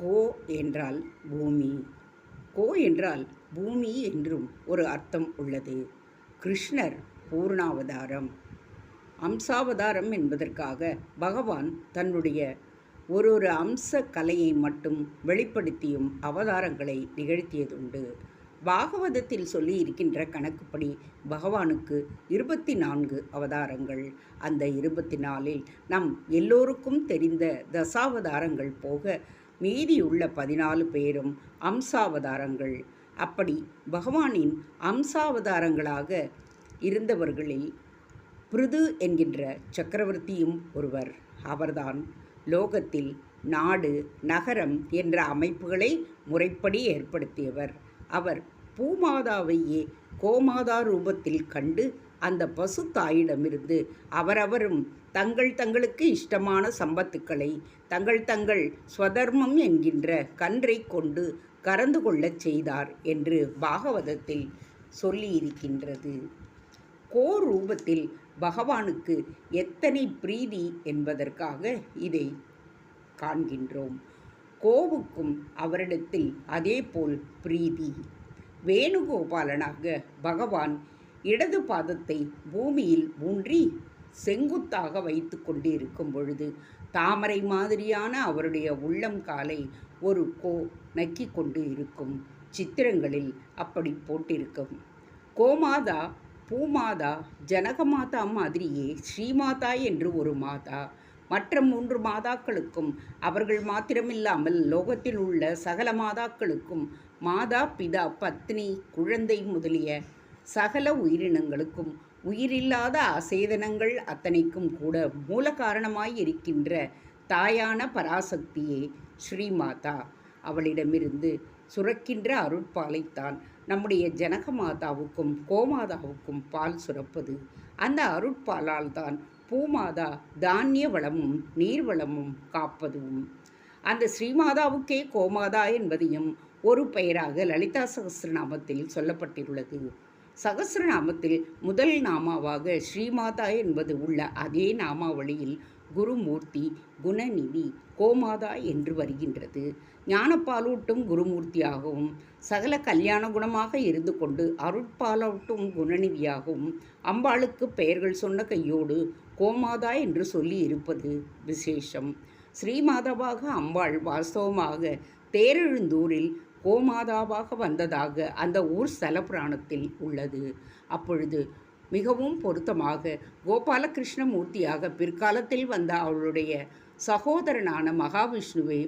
கோ என்றால் பூமி. கோ என்றால் பூமி என்றும் ஒரு அர்த்தம் உள்ளது. கிருஷ்ணர் பூர்ணாவதாரம். அம்சாவதாரம் என்பதற்காக பகவான் தன்னுடைய ஒரு அம்ச கலையை மட்டும் வெளிப்படுத்தியும் அவதாரங்களை நிகழ்த்தியதுண்டு. பாகவதத்தில் சொல்லி இருக்கின்ற கணக்குப்படி பகவானுக்கு 24 அவதாரங்கள். அந்த 24இல் நம் எல்லோருக்கும் தெரிந்த தசாவதாரங்கள் போக மீதியுள்ள 14 பேரும் அம்சாவதாரங்கள். அப்படி பகவானின் அம்சாவதாரங்களாக இருந்தவர்களில் பிருது என்கின்ற சக்கரவர்த்தியும் ஒருவர். அவர்தான் லோகத்தில் நாடு, நகரம் என்ற அமைப்புகளை முறைப்படி ஏற்படுத்தியவர். அவர் பூமாதாவையே கோமாதா ரூபத்தில் கண்டு அந்த பசு தாயிடமிருந்து அவரவரும் தங்களுக்கு இஷ்டமான சம்பத்துக்களை தங்கள் ஸ்வதர்மம் என்கின்ற கன்றை கொண்டு கறந்து கொள்ளச் செய்தார் என்று பாகவதத்தில் சொல்லியிருக்கின்றது. கோ ரூபத்தில் பகவானுக்கு எத்தனை பிரீதி என்பதற்காக இதை காண்கின்றோம். கோவுக்கும் அவரிடத்தில் அதேபோல் பிரீதி. வேணுகோபாலனாக பகவான் இடது பாதத்தை பூமியில் ஊன்றி செங்குத்தாக வைத்து கொண்டிருக்கும் பொழுது தாமரை மாதிரியான அவருடைய உள்ளம் காலை ஒரு கோ நக்கி கொண்டு இருக்கும். சித்திரங்களில் அப்படி போட்டிருக்கும். கோமாதா, பூமாதா, ஜனகமாதா மாதிரியே ஸ்ரீமாதா என்று ஒரு மாதா. மற்ற 3 மாதாக்களுக்கும் அவர்கள் மாத்திரமில்லாமல் லோகத்தில் உள்ள சகல மாதாக்களுக்கும் மாதா, பிதா, பத்னி, குழந்தை முதலிய சகல உயிரினங்களுக்கும் உயிரில்லாத அசேதனங்கள் அத்தனைக்கும் கூட மூல காரணமாய் இருக்கின்ற தாயான பராசக்தியே ஸ்ரீமாதா. அவளிடமிருந்து சுரக்கின்ற அருட்பாலைத்தான் நம்முடைய ஜனகமாதாவுக்கும் கோமாதாவுக்கும் பால் சுரப்பது. அந்த அருட்பாலால் தான் பூமாதா தானிய வளமும் நீர்வளமும் காப்பதும். அந்த ஸ்ரீமாதாவுக்கே கோமாதா என்பதையும் ஒரு பெயராக லலிதா சகஸ்ரநாமத்தில் சொல்லப்பட்டுள்ளது. சகஸ்ரநாமத்தில் முதல் நாமாவாக ஸ்ரீமாதா என்பது உள்ள அதே நாமாவளியில் குருமூர்த்தி, குணநிதி, கோமாதா என்று வருகின்றது. ஞானப்பாலூட்டும் குருமூர்த்தியாகவும் சகல கல்யாண குணமாக இருந்து கொண்டு அருட்பாலூட்டும் குணநிதியாகவும் அம்பாளுக்கு பெயர்கள் சொன்ன கையோடு கோமாதா என்று சொல்லி இருப்பது விசேஷம். ஸ்ரீமாதாவாக அம்பாள் வாஸ்தவமாக தேரெழுந்தூரில் கோமாதாவாக வந்ததாக அந்த ஊர் ஸ்தல புராணத்தில் உள்ளது. அப்பொழுது மிகவும் பொருத்தமாக கோபாலகிருஷ்ண மூர்த்தியாக பிற்காலத்தில் வந்த அவளுடைய சகோதரனான மகாவிஷ்ணுவை